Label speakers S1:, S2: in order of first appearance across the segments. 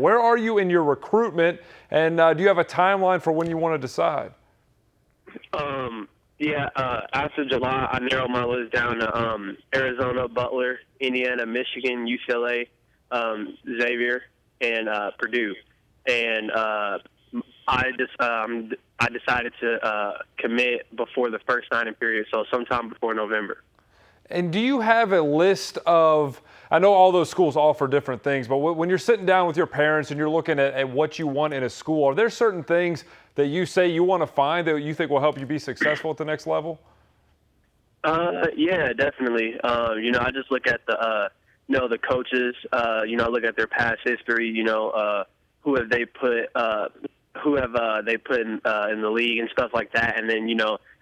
S1: Where are you in your recruitment, and do you have a timeline for when you want to decide?
S2: After July, I narrowed my list down to Arizona, Butler, Indiana, Michigan, UCLA, Xavier, and Purdue. And I decided to commit before the first signing period, so sometime before November.
S1: And do you have a list of, I know all those schools offer different things, but when you're sitting down with your parents and you're looking at what you want in a school, are there certain things that you say you want to find that you think will help you be successful at the next level?
S2: Yeah, definitely. I just look at the coaches. I look at their past history. Who have they put in the league and stuff like that. And then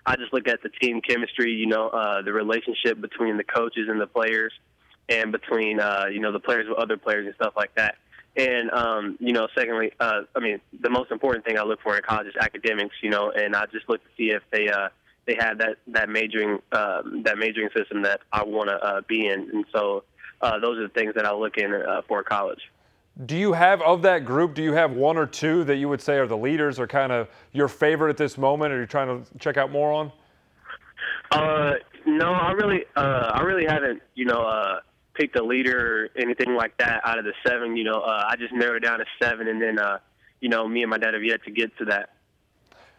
S2: I just look at the team chemistry. The relationship between the coaches and the players, and between the players with other players and stuff like that. And secondly, the most important thing I look for in college is academics. And I just look to see if they have that majoring system that I want to be in. And so those are the things that I look in for college.
S1: Do you have, of that group, do you have one or two that you would say are the leaders or kind of your favorite at this moment, or you're trying to check out more on?
S2: No, I really haven't, picked a leader or anything like that out of the seven. I just narrowed it down to seven, and then, me and my dad have yet to get to that.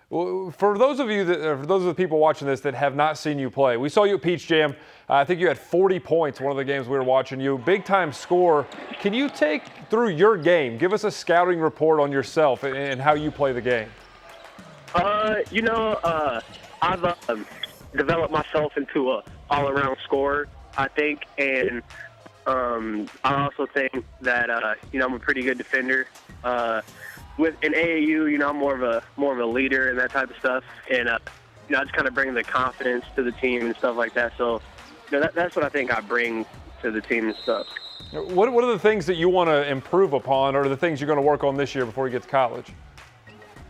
S1: Well, for those of the people watching this that have not seen you play, we saw you at Peach Jam. I think you had 40 points one of the games we were watching you. Big time score. Can you take through your game? Give us a scouting report on yourself and how you play the game.
S2: I've developed myself into a all-around scorer, I think, and I also think that I'm a pretty good defender. With an AAU, I'm more of a leader and that type of stuff, and I just kind of bring the confidence to the team and stuff like that. So, that's what I think I bring to the team and stuff.
S1: What are the things that you want to improve upon, or the things you're going to work on this year before you get to college?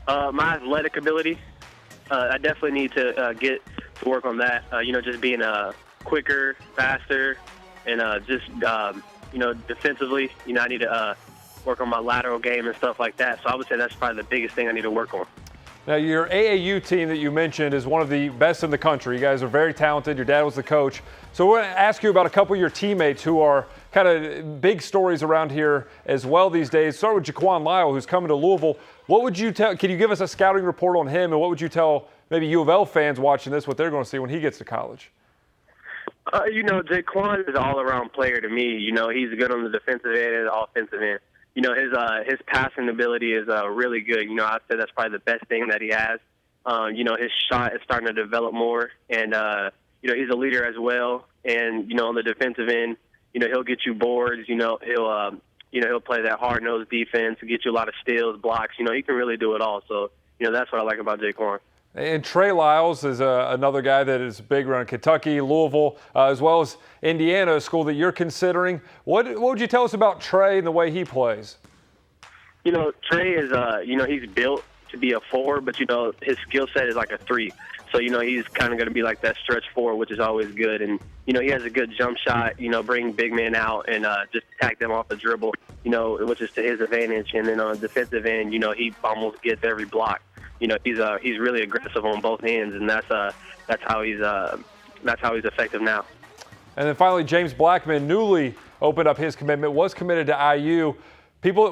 S2: My athletic ability. I definitely need to get to work on that. Just being quicker, faster, and defensively. I need to work on my lateral game and stuff like that. So I would say that's probably the biggest thing I need to work on.
S1: Now, your AAU team that you mentioned is one of the best in the country. You guys are very talented. Your dad was the coach. So we're going to ask you about a couple of your teammates who are kind of big stories around here as well these days. Start with Jaquan Lyle, who's coming to Louisville. What would you tell? Can you give us a scouting report on him, and what would you tell maybe U of L fans watching this what they're going to see when he gets to college?
S2: Jaquan is an all-around player to me. He's good on the defensive end and the offensive end. His passing ability is really good. I'd say that's probably the best thing that he has. His shot is starting to develop more, and he's a leader as well. And on the defensive end, he'll get you boards. He'll play that hard-nosed defense, get you a lot of steals, blocks. He can really do it all. So that's what I like about Jaquan.
S1: And Trey Lyles is another guy that is big around Kentucky, Louisville, as well as Indiana, a school that you're considering. What would you tell us about Trey and the way he plays?
S2: Trey is, he's built to be a 4, but, his skill set is like a 3. So, he's kind of going to be like that stretch 4, which is always good. And, he has a good jump shot, bring big men out and just attack them off the dribble, which is to his advantage. And then on the defensive end, he almost gets every block. He's really aggressive on both ends, and that's how he's effective now.
S1: And then finally, James Blackman, newly opened up his commitment, was committed to IU.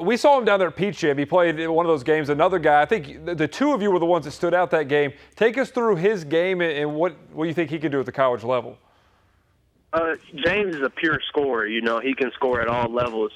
S1: We saw him down there at Peach Jam. He played in one of those games. Another guy, I think the two of you were the ones that stood out that game. Take us through his game and what you think he can do at the college level.
S2: James is a pure scorer. He can score at all levels.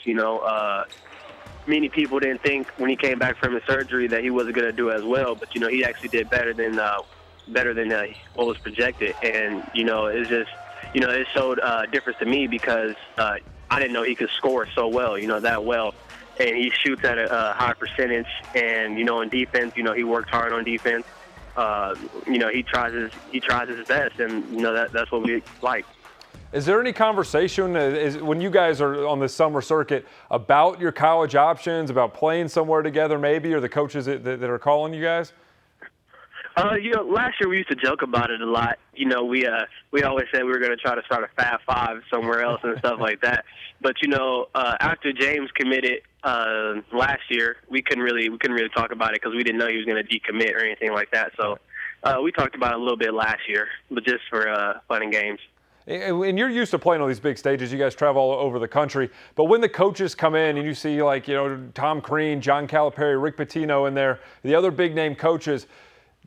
S2: Many people didn't think when he came back from his surgery that he wasn't going to do as well, but he actually did better than what was projected, and it's just it showed a difference to me because I didn't know he could score so well, that well, and he shoots at a high percentage, and on defense, he worked hard on defense. He tries his best, and that's what we like.
S1: Is there any conversation when you guys are on the summer circuit about your college options, about playing somewhere together maybe, or the coaches that are calling you guys?
S2: Last year we used to joke about it a lot. We always said we were going to try to start a Fab Five somewhere else and stuff like that. But, after James committed, last year, we couldn't really talk about it because we didn't know he was going to decommit or anything like that. So we talked about it a little bit last year, but just for fun and games.
S1: And you're used to playing on these big stages. You guys travel all over the country. But when the coaches come in and you see, like, Tom Crean, John Calipari, Rick Pitino in there, the other big-name coaches,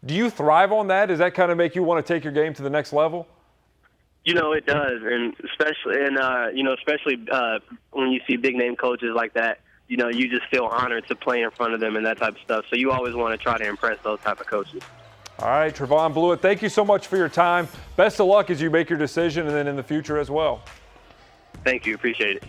S1: do you thrive on that? Does that kind of make you want to take your game to the next level?
S2: It does, and especially when you see big-name coaches like that, you just feel honored to play in front of them and that type of stuff. So you always want to try to impress those type of coaches.
S1: All right, Trevon Blueitt, thank you so much for your time. Best of luck as you make your decision and then in the future as well.
S2: Thank you. Appreciate it.